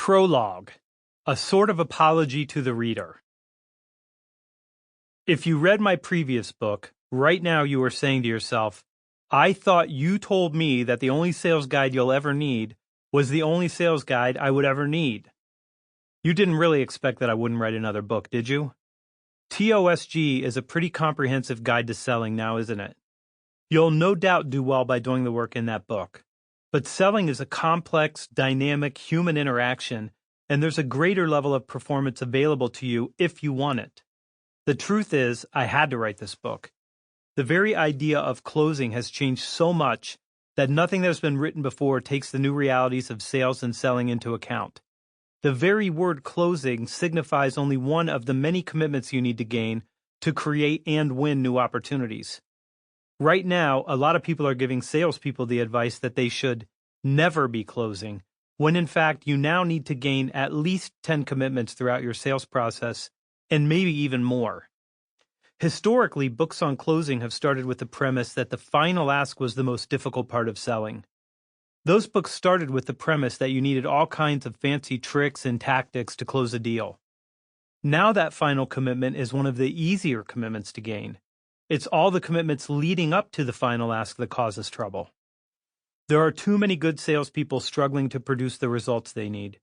Prologue, a sort of apology to the reader. If you read my previous book, right now you are saying to yourself, I thought you told me that the only sales guide you'll ever need was the only sales guide I would ever need. You didn't really expect that I wouldn't write another book, did you? TOSG is a pretty comprehensive guide to selling now, isn't it? You'll no doubt do well by doing the work in that book. But selling is a complex, dynamic human interaction, and there's a greater level of performance available to you if you want it. The truth is, I had to write this book. The very idea of closing has changed so much that nothing that has been written before takes the new realities of sales and selling into account. The very word closing signifies only one of the many commitments you need to gain to create and win new opportunities. Right now, a lot of people are giving salespeople the advice that they should never be closing, when in fact you now need to gain at least 10 commitments throughout your sales process, and maybe even more. Historically, books on closing have started with the premise that the final ask was the most difficult part of selling. Those books started with the premise that you needed all kinds of fancy tricks and tactics to close a deal. Now that final commitment is one of the easier commitments to gain. It's all the commitments leading up to the final ask that causes trouble. There are too many good salespeople struggling to produce the results they need.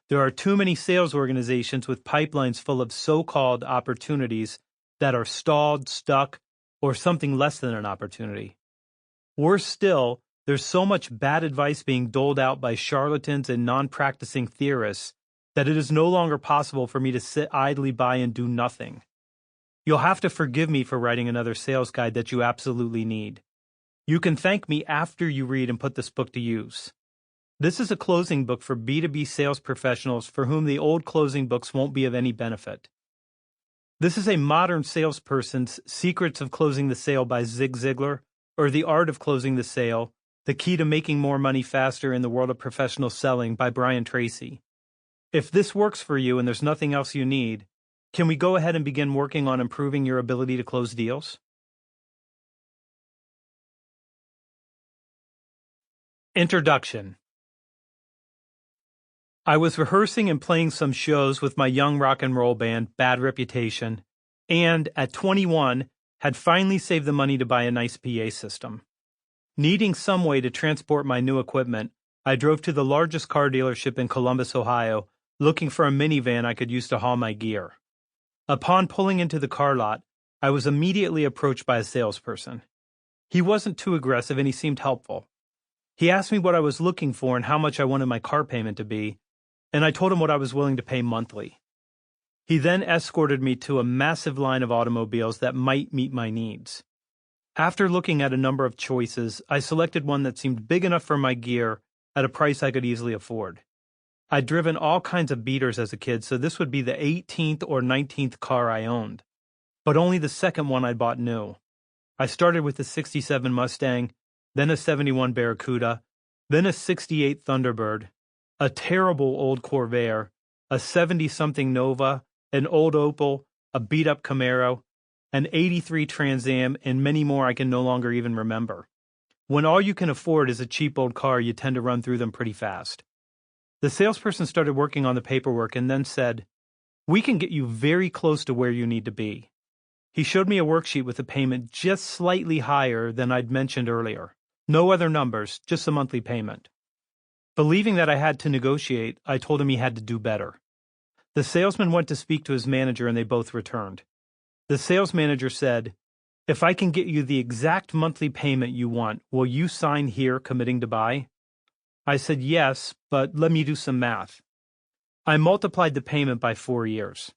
There are too many sales organizations with pipelines full of so-called opportunities that are stalled, stuck, or something less than an opportunity. Worse still, there's so much bad advice being doled out by charlatans and non-practicing theorists that it is no longer possible for me to sit idly by and do nothing. You'll have to forgive me for writing another sales guide that you absolutely need. You can thank me after you read and put this book to use. This is a closing book for B2B sales professionals for whom the old closing books won't be of any benefit. This is a modern salesperson's Secrets of Closing the Sale by Zig Ziglar, or The Art of Closing the Sale, The Key to Making More Money Faster in the World of Professional Selling by Brian Tracy. If this works for you and there's nothing else you need, can we go ahead and begin working on improving your ability to close deals? Introduction. I was rehearsing and playing some shows with my young rock and roll band, Bad Reputation, and at 21, had finally saved the money to buy a nice PA system. Needing some way to transport my new equipment, I drove to the largest car dealership in Columbus, Ohio, looking for a minivan I could use to haul my gear. Upon pulling into the car lot, I was immediately approached by a salesperson. He wasn't too aggressive and he seemed helpful. He asked me what I was looking for and how much I wanted my car payment to be, and I told him what I was willing to pay monthly. He then escorted me to a massive line of automobiles that might meet my needs. After looking at a number of choices, I selected one that seemed big enough for my gear at a price I could easily afford. I'd driven all kinds of beaters as a kid, so this would be the 18th or 19th car I owned, but only the second one I bought new. I started with a 67 Mustang, then a 71 Barracuda, then a 68 Thunderbird, a terrible old Corvair, a 70-something Nova, an old Opel, a beat-up Camaro, an 83 Trans Am, and many more I can no longer even remember. When all you can afford is a cheap old car, you tend to run through them pretty fast. The salesperson started working on the paperwork and then said, "We can get you very close to where you need to be." He showed me a worksheet with a payment just slightly higher than I'd mentioned earlier. No other numbers, just a monthly payment. Believing that I had to negotiate, I told him he had to do better. The salesman went to speak to his manager and they both returned. The sales manager said, "If I can get you the exact monthly payment you want, will you sign here committing to buy?" I said yes, but let me do some math. I multiplied the payment by 4 years.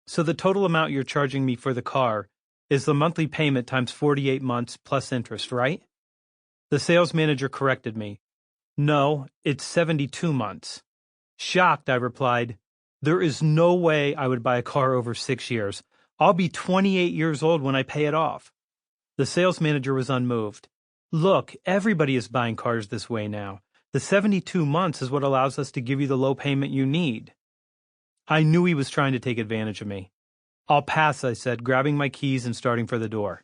So the total amount you're charging me for the car is the monthly payment times 48 months plus interest, right? The sales manager corrected me. No, it's 72 months. Shocked, I replied, "There is no way I would buy a car over 6 years. I'll be 28 years old when I pay it off." The sales manager was unmoved. "Look, everybody is buying cars this way now. The 72 months is what allows us to give you the low payment you need." I knew he was trying to take advantage of me. "I'll pass," I said, grabbing my keys and starting for the door.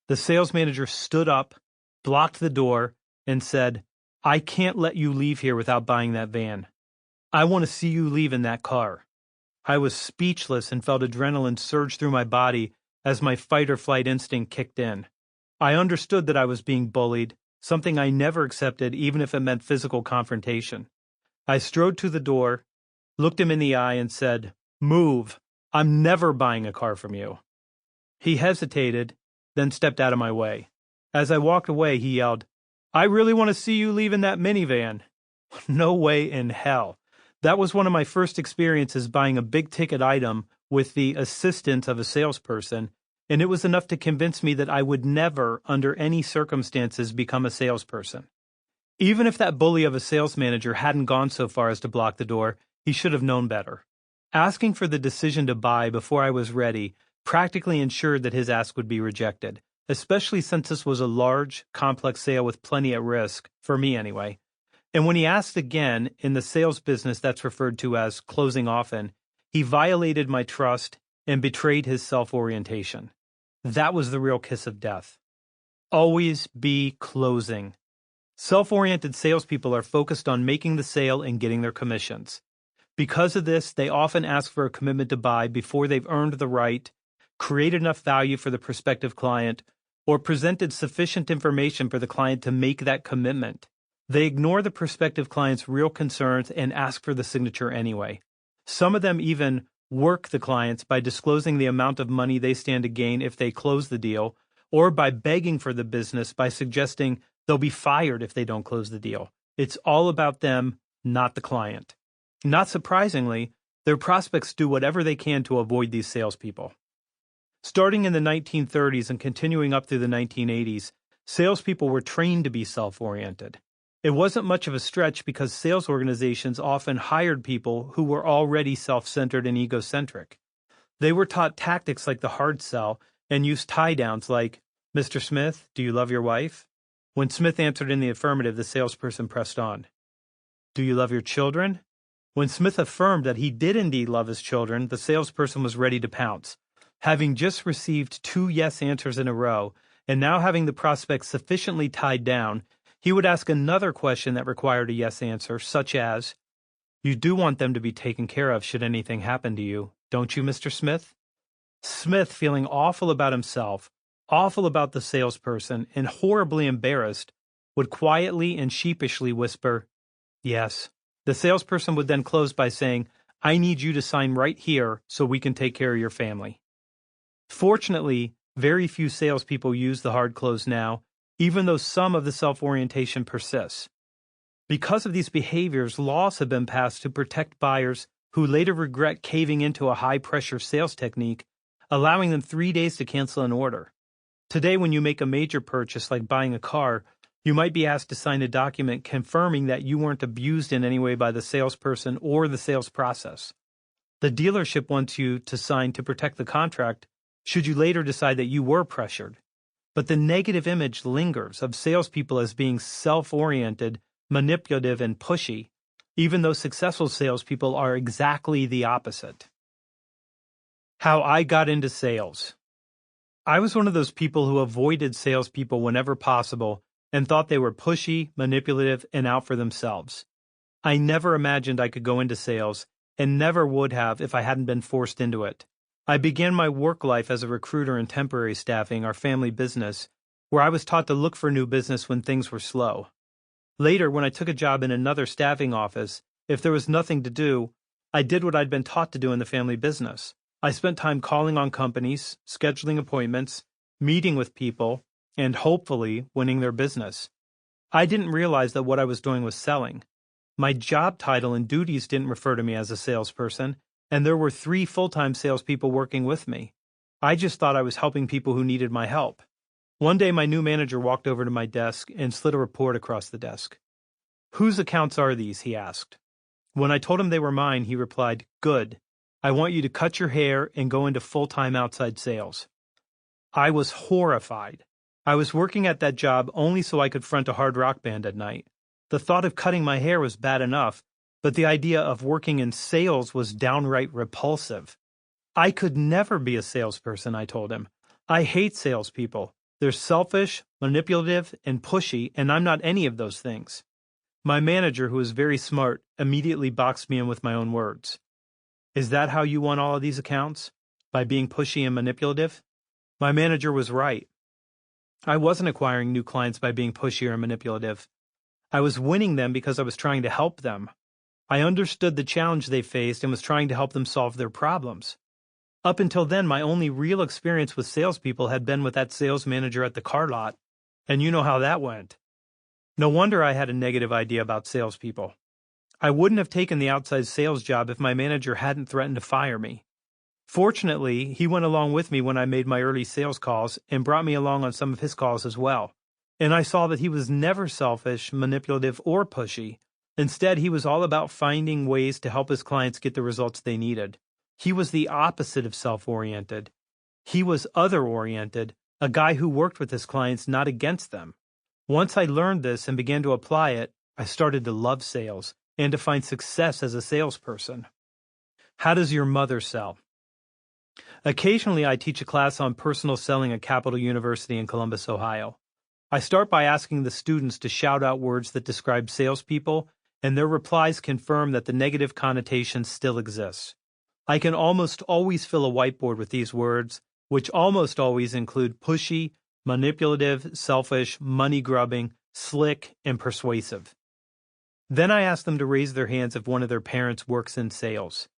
The sales manager stood up, blocked the door, and said, "I can't let you leave here without buying that van." I want to see you leave in that car." I was speechless and felt adrenaline surge through my body as my fight-or-flight instinct kicked in. I understood that I was being bullied, something I never accepted even if it meant physical confrontation. I strode to the door, looked him in the eye, and said, "Move. I'm never buying a car from you." He hesitated, then stepped out of my way. As I walked away, he yelled, "I really want to see you leave in that minivan." No way in hell. That was one of my first experiences buying a big-ticket item with the assistance of a salesperson, and it was enough to convince me that I would never, under any circumstances, become a salesperson. Even if that bully of a sales manager hadn't gone so far as to block the door, he should have known better. Asking for the decision to buy before I was ready practically ensured that his ask would be rejected, especially since this was a large, complex sale with plenty at risk, for me anyway. And when he asked again, in the sales business that's referred to as closing often, he violated my trust and betrayed his self-orientation. That was the real kiss of death. Always be closing. Self-oriented salespeople are focused on making the sale and getting their commissions. Because of this, they often ask for a commitment to buy before they've earned the right, created enough value for the prospective client, or presented sufficient information for the client to make that commitment. They ignore the prospective client's real concerns and ask for the signature anyway. Some of them even work the clients by disclosing the amount of money they stand to gain if they close the deal, or by begging for the business by suggesting they'll be fired if they don't close the deal. It's all about them, not the client. Not surprisingly, their prospects do whatever they can to avoid these salespeople. Starting in the 1930s and continuing up through the 1980s, salespeople were trained to be self-oriented. It wasn't much of a stretch because sales organizations often hired people who were already self-centered and egocentric. They were taught tactics like the hard sell and used tie-downs like, "Mr. Smith, do you love your wife?" When Smith answered in the affirmative, the salesperson pressed on. "Do you love your children?" When Smith affirmed that he did indeed love his children, the salesperson was ready to pounce. Having just received 2 yes answers in a row, and now having the prospect sufficiently tied down, he would ask another question that required a yes answer, such as, "You do want them to be taken care of should anything happen to you, don't you, Mr. Smith?" Smith, feeling awful about himself, awful about the salesperson, and horribly embarrassed, would quietly and sheepishly whisper, "Yes." The salesperson would then close by saying, "I need you to sign right here so we can take care of your family." Fortunately, very few salespeople use the hard close now, even though some of the self-orientation persists. Because of these behaviors, laws have been passed to protect buyers who later regret caving into a high-pressure sales technique, allowing them 3 days to cancel an order. Today, when you make a major purchase like buying a car, you might be asked to sign a document confirming that you weren't abused in any way by the salesperson or the sales process. The dealership wants you to sign to protect the contract should you later decide that you were pressured. But the negative image lingers of salespeople as being self-oriented, manipulative, and pushy, even though successful salespeople are exactly the opposite. How I got into sales. I was one of those people who avoided salespeople whenever possible and thought they were pushy, manipulative, and out for themselves. I never imagined I could go into sales, and never would have if I hadn't been forced into it. I began my work life as a recruiter in temporary staffing, our family business, where I was taught to look for new business when things were slow. Later, when I took a job in another staffing office, if there was nothing to do, I did what I'd been taught to do in the family business. I spent time calling on companies, scheduling appointments, meeting with people, and hopefully winning their business. I didn't realize that what I was doing was selling. My job title and duties didn't refer to me as a salesperson, and there were 3 full-time salespeople working with me. I just thought I was helping people who needed my help. One day my new manager walked over to my desk and slid a report across the desk. "Whose accounts are these?" he asked. When I told him they were mine, he replied, "Good. I want you to cut your hair and go into full-time outside sales." I was horrified. I was working at that job only so I could front a hard rock band at night. The thought of cutting my hair was bad enough, but the idea of working in sales was downright repulsive. I could never be a salesperson, I told him. I hate salespeople. They're selfish, manipulative, and pushy, and I'm not any of those things. My manager, who was very smart, immediately boxed me in with my own words. Is that how you won all of these accounts? By being pushy and manipulative? My manager was right. I wasn't acquiring new clients by being pushy or manipulative. I was winning them because I was trying to help them. I understood the challenge they faced and was trying to help them solve their problems. Up until then, my only real experience with salespeople had been with that sales manager at the car lot, and you know how that went. No wonder I had a negative idea about salespeople. I wouldn't have taken the outside sales job if my manager hadn't threatened to fire me. Fortunately, he went along with me when I made my early sales calls and brought me along on some of his calls as well. And I saw that he was never selfish, manipulative, or pushy. Instead, he was all about finding ways to help his clients get the results they needed. He was the opposite of self-oriented. He was other-oriented, a guy who worked with his clients, not against them. Once I learned this and began to apply it, I started to love sales and to find success as a salesperson. How does your mother sell? Occasionally, I teach a class on personal selling at Capital University in Columbus, Ohio. I start by asking the students to shout out words that describe salespeople, and their replies confirm that the negative connotation still exists. I can almost always fill a whiteboard with these words, which almost always include pushy, manipulative, selfish, money-grubbing, slick, and persuasive. Then I ask them to raise their hands if one of their parents works in sales.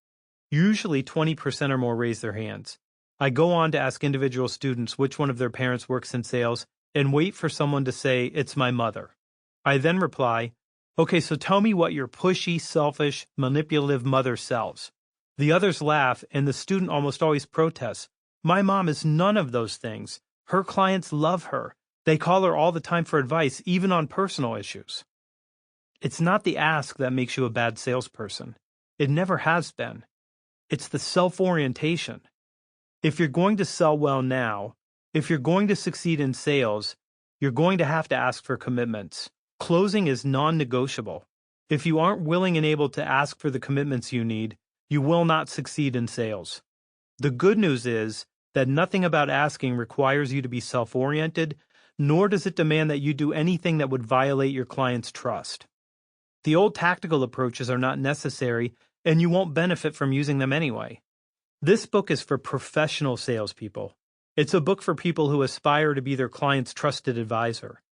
Usually 20% or more raise their hands. I go on to ask individual students which one of their parents works in sales and wait for someone to say, "It's my mother." I then reply, "Okay, so tell me what your pushy, selfish, manipulative mother sells." The others laugh, and the student almost always protests. "My mom is none of those things. Her clients love her. They call her all the time for advice, even on personal issues." It's not the ask that makes you a bad salesperson. It never has been. It's the self-orientation. If you're going to sell well now, if you're going to succeed in sales, you're going to have to ask for commitments. Closing is non-negotiable. If you aren't willing and able to ask for the commitments you need, you will not succeed in sales. The good news is that nothing about asking requires you to be self-oriented, nor does it demand that you do anything that would violate your client's trust. The old tactical approaches are not necessary, and you won't benefit from using them anyway. This book is for professional salespeople. It's a book for people who aspire to be their client's trusted advisor.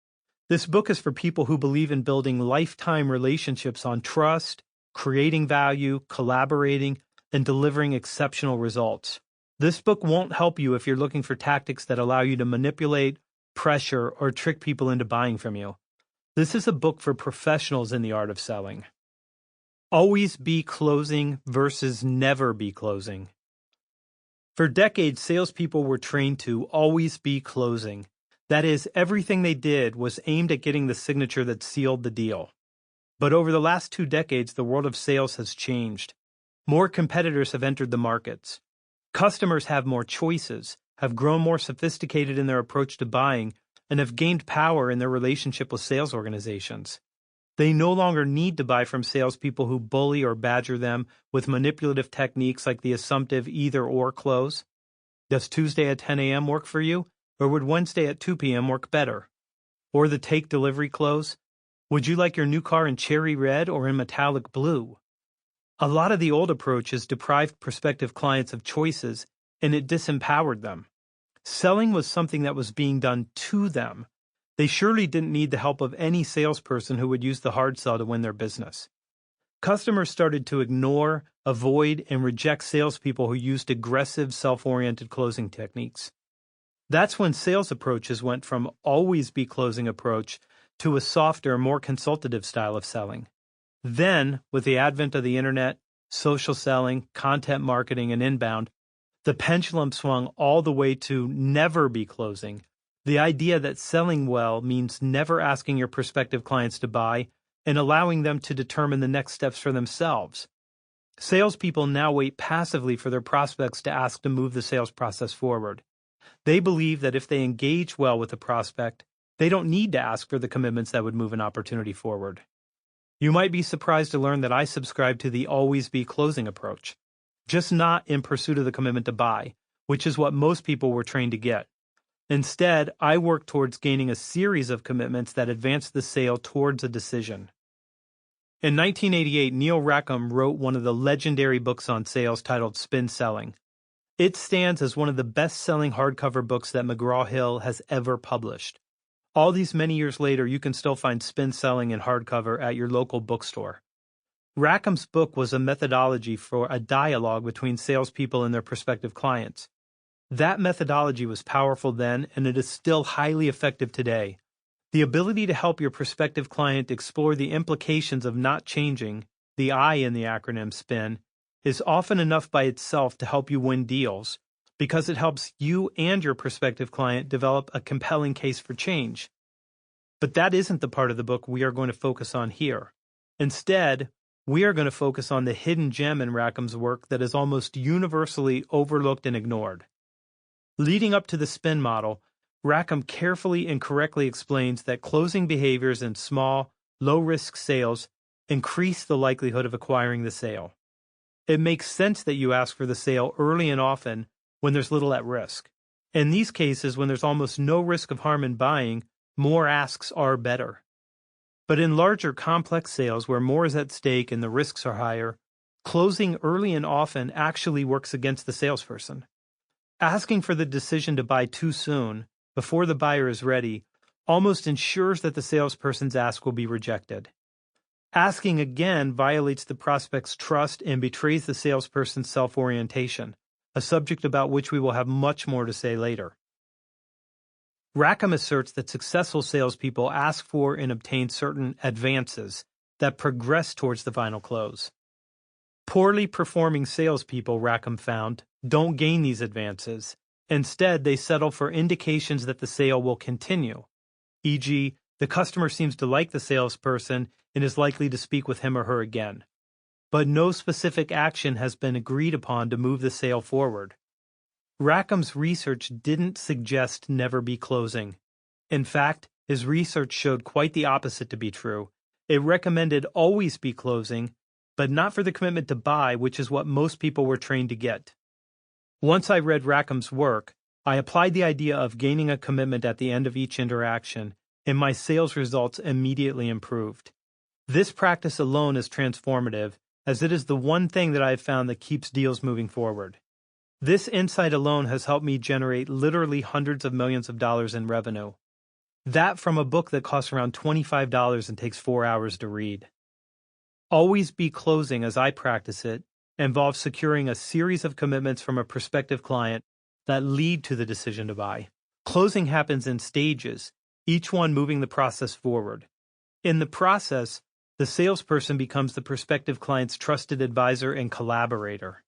This book is for people who believe in building lifetime relationships on trust, creating value, collaborating, and delivering exceptional results. This book won't help you if you're looking for tactics that allow you to manipulate, pressure, or trick people into buying from you. This is a book for professionals in the art of selling. Always be closing versus never be closing. For decades, salespeople were trained to always be closing. That is, everything they did was aimed at getting the signature that sealed the deal. But over the last 2 decades, the world of sales has changed. More competitors have entered the markets. Customers have more choices, have grown more sophisticated in their approach to buying, and have gained power in their relationship with sales organizations. They no longer need to buy from salespeople who bully or badger them with manipulative techniques like the assumptive either-or close. Does Tuesday at 10 a.m. work for you, or would Wednesday at 2 p.m. work better? Or the take delivery close? Would you like your new car in cherry red or in metallic blue? A lot of the old approaches deprived prospective clients of choices, and it disempowered them. Selling was something that was being done to them. They surely didn't need the help of any salesperson who would use the hard sell to win their business. Customers started to ignore, avoid, and reject salespeople who used aggressive, self-oriented closing techniques. That's when sales approaches went from always be closing approach to a softer, more consultative style of selling. Then, with the advent of the internet, social selling, content marketing, and inbound, the pendulum swung all the way to never be closing. The idea that selling well means never asking your prospective clients to buy and allowing them to determine the next steps for themselves. Salespeople now wait passively for their prospects to ask to move the sales process forward. They believe that if they engage well with a prospect, they don't need to ask for the commitments that would move an opportunity forward. You might be surprised to learn that I subscribe to the always be closing approach, just not in pursuit of the commitment to buy, which is what most people were trained to get. Instead, I work towards gaining a series of commitments that advance the sale towards a decision. In 1988, Neil Rackham wrote one of the legendary books on sales titled Spin Selling. It stands as one of the best-selling hardcover books that McGraw-Hill has ever published. All these many years later, you can still find Spin Selling in hardcover at your local bookstore. Rackham's book was a methodology for a dialogue between salespeople and their prospective clients. That methodology was powerful then, and it is still highly effective today. The ability to help your prospective client explore the implications of not changing, the I in the acronym SPIN, is often enough by itself to help you win deals, because it helps you and your prospective client develop a compelling case for change. But that isn't the part of the book we are going to focus on here. Instead, we are going to focus on the hidden gem in Rackham's work that is almost universally overlooked and ignored. Leading up to the SPIN model, Rackham carefully and correctly explains that closing behaviors in small, low-risk sales increase the likelihood of acquiring the sale. It makes sense that you ask for the sale early and often when there's little at risk. In these cases, when there's almost no risk of harm in buying, more asks are better. But in larger, complex sales where more is at stake and the risks are higher, closing early and often actually works against the salesperson. Asking for the decision to buy too soon, before the buyer is ready, almost ensures that the salesperson's ask will be rejected. Asking again violates the prospect's trust and betrays the salesperson's self-orientation, a subject about which we will have much more to say later. Rackham asserts that successful salespeople ask for and obtain certain advances that progress towards the final close. Poorly performing salespeople, Rackham found, don't gain these advances. Instead, they settle for indications that the sale will continue, e.g., the customer seems to like the salesperson and is likely to speak with him or her again. But no specific action has been agreed upon to move the sale forward. Rackham's research didn't suggest never be closing. In fact, his research showed quite the opposite to be true. It recommended always be closing, but not for the commitment to buy, which is what most people were trained to get. Once I read Rackham's work, I applied the idea of gaining a commitment at the end of each interaction, and my sales results immediately improved. This practice alone is transformative, as it is the one thing that I have found that keeps deals moving forward. This insight alone has helped me generate literally hundreds of millions of dollars in revenue. That from a book that costs around $25 and takes 4 hours to read. Always be closing, as I practice it, involves securing a series of commitments from a prospective client that lead to the decision to buy. Closing happens in stages, each one moving the process forward. In the process, the salesperson becomes the prospective client's trusted advisor and collaborator.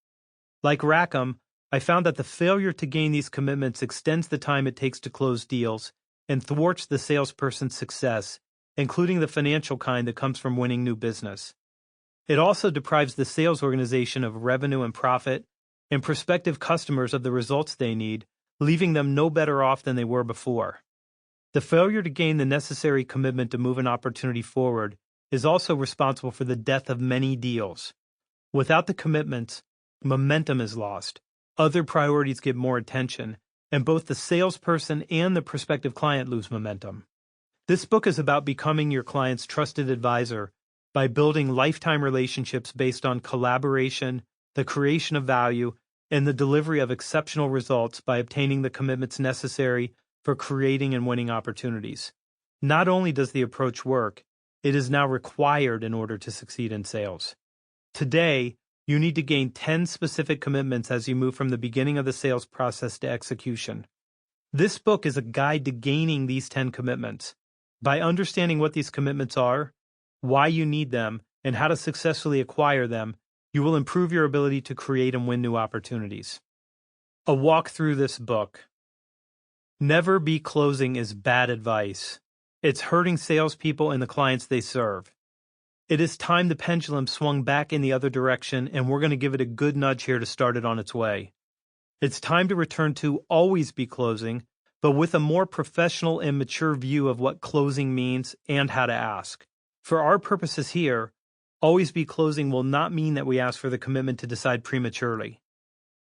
Like Rackham, I found that the failure to gain these commitments extends the time it takes to close deals and thwarts the salesperson's success, including the financial kind that comes from winning new business. It also deprives the sales organization of revenue and profit, and prospective customers of the results they need, leaving them no better off than they were before. The failure to gain the necessary commitment to move an opportunity forward is also responsible for the death of many deals. Without the commitments, momentum is lost, other priorities get more attention, and both the salesperson and the prospective client lose momentum. This book is about becoming your client's trusted advisor by building lifetime relationships based on collaboration, the creation of value, and the delivery of exceptional results by obtaining the commitments necessary for creating and winning opportunities. Not only does the approach work, it is now required in order to succeed in sales. Today, you need to gain 10 specific commitments as you move from the beginning of the sales process to execution. This book is a guide to gaining these 10 commitments. By understanding what these commitments are, why you need them, and how to successfully acquire them, you will improve your ability to create and win new opportunities. A walk through this book. Never be closing is bad advice. It's hurting salespeople and the clients they serve. It is time the pendulum swung back in the other direction, and we're going to give it a good nudge here to start it on its way. It's time to return to always be closing, but with a more professional and mature view of what closing means and how to ask. For our purposes here, always be closing will not mean that we ask for the commitment to decide prematurely.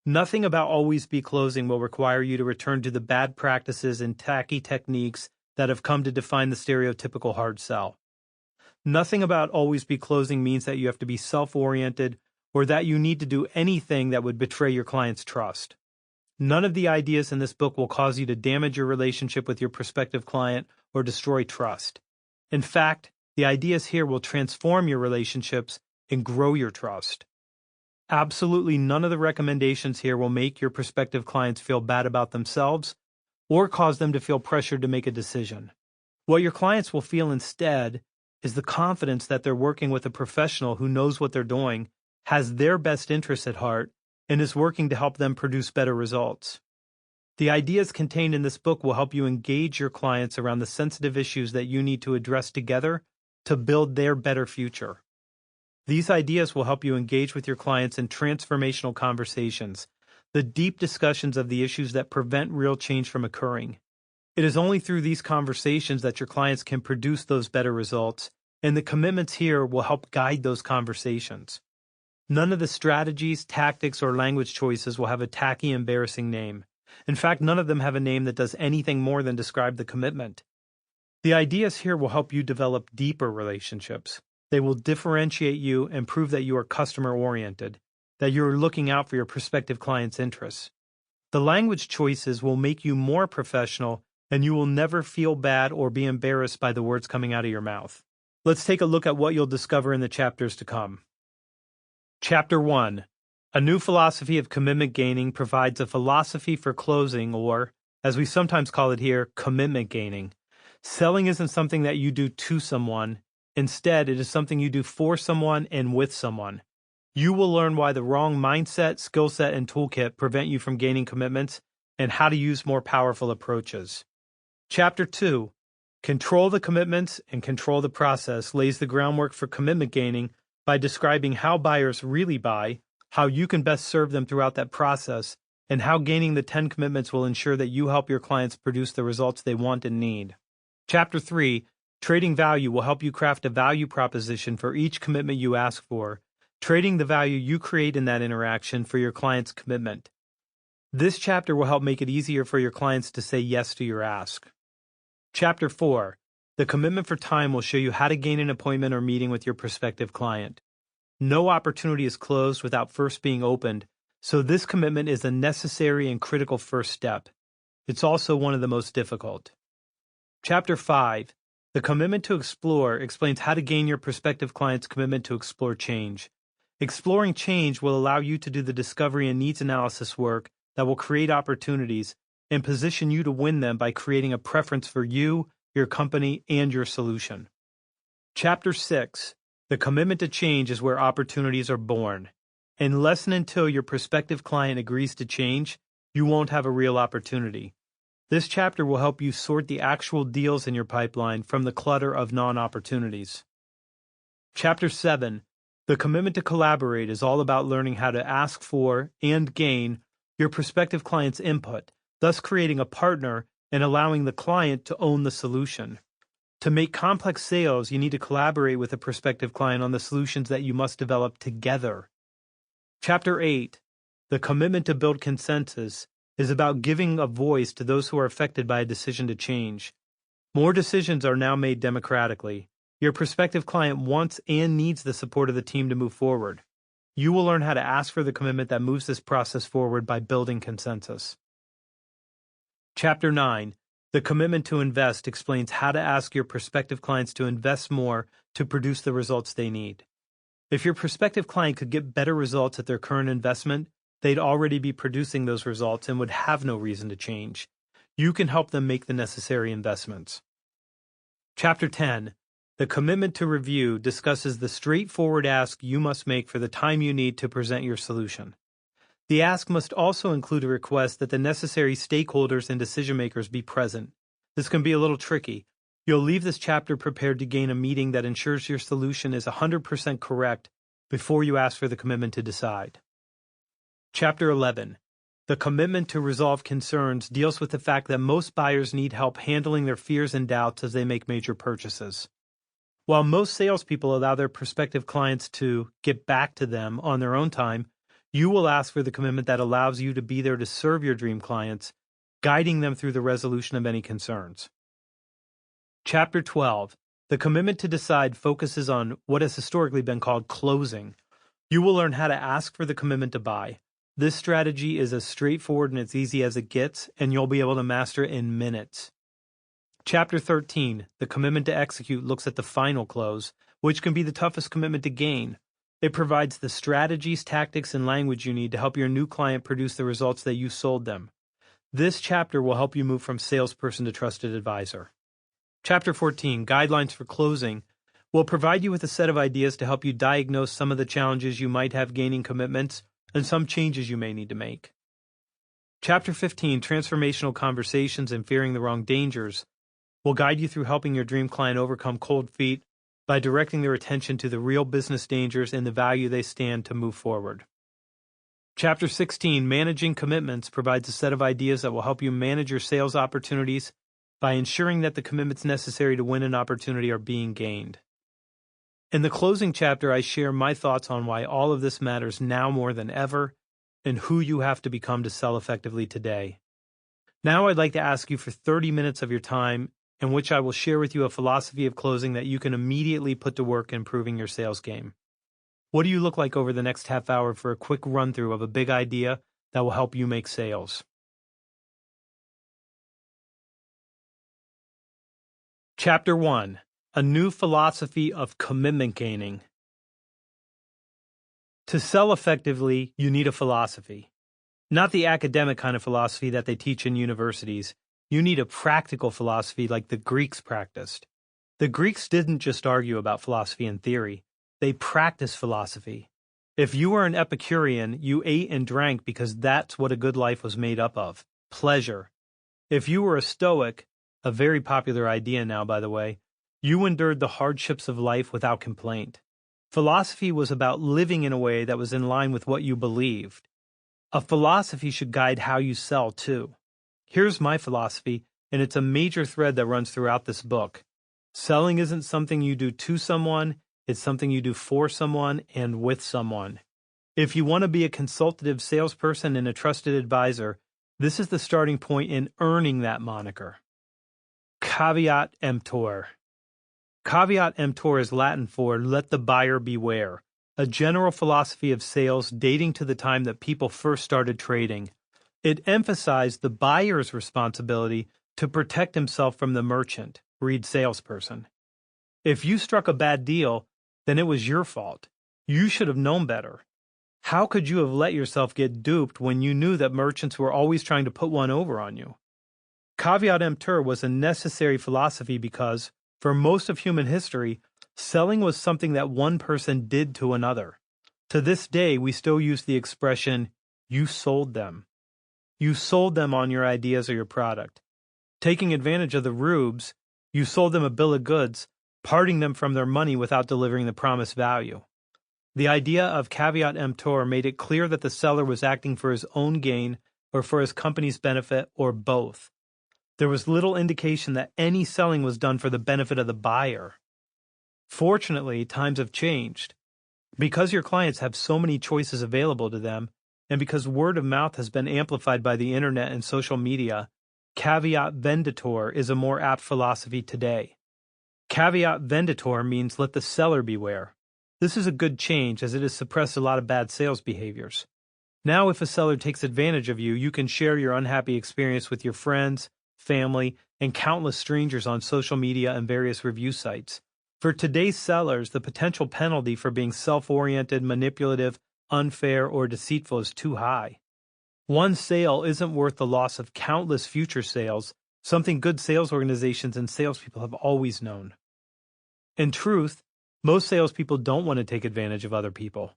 Nothing about always be closing will require you to return to the bad practices and tacky techniques that have come to define the stereotypical hard sell. Nothing about always be closing means that you have to be self-oriented or that you need to do anything that would betray your client's trust. None of the ideas in this book will cause you to damage your relationship with your prospective client or destroy trust. In fact, the ideas here will transform your relationships and grow your trust. Absolutely none of the recommendations here will make your prospective clients feel bad about themselves or cause them to feel pressured to make a decision. What your clients will feel instead is the confidence that they're working with a professional who knows what they're doing, has their best interests at heart, and is working to help them produce better results. The ideas contained in this book will help you engage your clients around the sensitive issues that you need to address together to build their better future. These ideas will help you engage with your clients in transformational conversations, the deep discussions of the issues that prevent real change from occurring. It is only through these conversations that your clients can produce those better results, and the commitments here will help guide those conversations. None of the strategies, tactics, or language choices will have a tacky, embarrassing name. In fact, none of them have a name that does anything more than describe the commitment. The ideas here will help you develop deeper relationships. They will differentiate you and prove that you are customer-oriented, that you're looking out for your prospective client's interests. The language choices will make you more professional, and you will never feel bad or be embarrassed by the words coming out of your mouth. Let's take a look at what you'll discover in the chapters to come. Chapter 1. A new philosophy of commitment gaining provides a philosophy for closing, or, as we sometimes call it here, commitment gaining. Selling isn't something that you do to someone. Instead, it is something you do for someone and with someone. You will learn why the wrong mindset, skill set, and toolkit prevent you from gaining commitments and how to use more powerful approaches. Chapter 2. Control the commitments and control the process lays the groundwork for commitment gaining by describing how buyers really buy, how you can best serve them throughout that process, and how gaining the 10 commitments will ensure that you help your clients produce the results they want and need. Chapter 3. Trading value will help you craft a value proposition for each commitment you ask for, trading the value you create in that interaction for your client's commitment. This chapter will help make it easier for your clients to say yes to your ask. Chapter 4. The commitment for time will show you how to gain an appointment or meeting with your prospective client. No opportunity is closed without first being opened, so this commitment is a necessary and critical first step. It's also one of the most difficult. Chapter 5. The commitment to explore explains how to gain your prospective client's commitment to explore change. Exploring change will allow you to do the discovery and needs analysis work that will create opportunities and position you to win them by creating a preference for you, your company, and your solution. Chapter 6. The commitment to change is where opportunities are born. Unless and until your prospective client agrees to change, you won't have a real opportunity. This chapter will help you sort the actual deals in your pipeline from the clutter of non-opportunities. Chapter 7. The commitment to collaborate is all about learning how to ask for and gain your prospective client's input, thus creating a partner and allowing the client to own the solution. To make complex sales, you need to collaborate with a prospective client on the solutions that you must develop together. Chapter 8. The commitment to build consensus is about giving a voice to those who are affected by a decision to change. More decisions are now made democratically. Your prospective client wants and needs the support of the team to move forward. You will learn how to ask for the commitment that moves this process forward by building consensus. Chapter 9. The commitment to invest explains how to ask your prospective clients to invest more to produce the results they need. If your prospective client could get better results at their current investment, they'd already be producing those results and would have no reason to change. You can help them make the necessary investments. Chapter 10. The commitment to review discusses the straightforward ask you must make for the time you need to present your solution. The ask must also include a request that the necessary stakeholders and decision-makers be present. This can be a little tricky. You'll leave this chapter prepared to gain a meeting that ensures your solution is 100% correct before you ask for the commitment to decide. Chapter 11. The commitment to resolve concerns deals with the fact that most buyers need help handling their fears and doubts as they make major purchases. While most salespeople allow their prospective clients to get back to them on their own time, you will ask for the commitment that allows you to be there to serve your dream clients, guiding them through the resolution of any concerns. Chapter 12. The commitment to decide focuses on what has historically been called closing. You will learn how to ask for the commitment to buy. This strategy is as straightforward and as easy as it gets, and you'll be able to master it in minutes. Chapter 13, the commitment to execute, looks at the final close, which can be the toughest commitment to gain. It provides the strategies, tactics, and language you need to help your new client produce the results that you sold them. This chapter will help you move from salesperson to trusted advisor. Chapter 14, Guidelines for Closing, will provide you with a set of ideas to help you diagnose some of the challenges you might have gaining commitments and some changes you may need to make. Chapter 15, Transformational Conversations and Fearing the Wrong Dangers, will guide you through helping your dream client overcome cold feet by directing their attention to the real business dangers and the value they stand to move forward. Chapter 16, Managing Commitments, provides a set of ideas that will help you manage your sales opportunities by ensuring that the commitments necessary to win an opportunity are being gained. In the closing chapter, I share my thoughts on why all of this matters now more than ever and who you have to become to sell effectively today. Now I'd like to ask you for 30 minutes of your time in which I will share with you a philosophy of closing that you can immediately put to work improving your sales game. What do you look like over the next half hour for a quick run-through of a big idea that will help you make sales? Chapter 1, A New Philosophy of Commitment Gaining. To sell effectively, you need a philosophy. Not the academic kind of philosophy that they teach in universities. You need a practical philosophy like the Greeks practiced. The Greeks didn't just argue about philosophy in theory. They practiced philosophy. If you were an Epicurean, you ate and drank because that's what a good life was made up of, pleasure. If you were a Stoic, a very popular idea now, by the way, you endured the hardships of life without complaint. Philosophy was about living in a way that was in line with what you believed. A philosophy should guide how you sell, too. Here's my philosophy, and it's a major thread that runs throughout this book. Selling isn't something you do to someone, it's something you do for someone and with someone. If you want to be a consultative salesperson and a trusted advisor, this is the starting point in earning that moniker. Caveat emptor. Caveat emptor is Latin for let the buyer beware, a general philosophy of sales dating to the time that people first started trading. It emphasized the buyer's responsibility to protect himself from the merchant, read salesperson. If you struck a bad deal, then it was your fault. You should have known better. How could you have let yourself get duped when you knew that merchants were always trying to put one over on you? Caveat emptor was a necessary philosophy because, for most of human history, selling was something that one person did to another. To this day, we still use the expression, you sold them. You sold them on your ideas or your product. Taking advantage of the rubes, you sold them a bill of goods, parting them from their money without delivering the promised value. The idea of caveat emptor made it clear that the seller was acting for his own gain or for his company's benefit or both. There was little indication that any selling was done for the benefit of the buyer. Fortunately, times have changed. Because your clients have so many choices available to them, and because word of mouth has been amplified by the internet and social media, caveat venditor is a more apt philosophy today. Caveat venditor means let the seller beware. This is a good change as it has suppressed a lot of bad sales behaviors. Now if a seller takes advantage of you, you can share your unhappy experience with your friends, family, and countless strangers on social media and various review sites. For today's sellers, the potential penalty for being self-oriented, manipulative, unfair, or deceitful is too high. One sale isn't worth the loss of countless future sales, something good sales organizations and salespeople have always known. In truth, most salespeople don't want to take advantage of other people.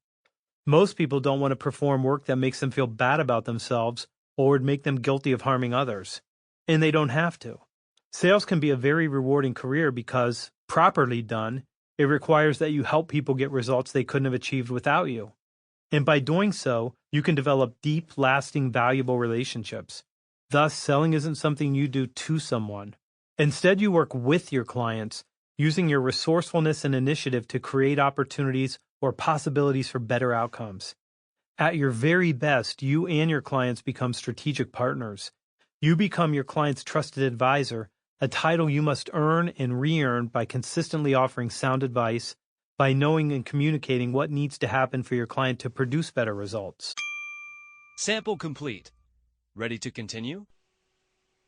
Most people don't want to perform work that makes them feel bad about themselves or would make them guilty of harming others. And they don't have to. Sales can be a very rewarding career because, properly done, it requires that you help people get results they couldn't have achieved without you. And by doing so, you can develop deep, lasting, valuable relationships. Thus, selling isn't something you do to someone. Instead, you work with your clients, using your resourcefulness and initiative to create opportunities or possibilities for better outcomes. At your very best, you and your clients become strategic partners. You become your client's trusted advisor, a title you must earn and re-earn by consistently offering sound advice, by knowing and communicating what needs to happen for your client to produce better results. Sample complete. Ready to continue?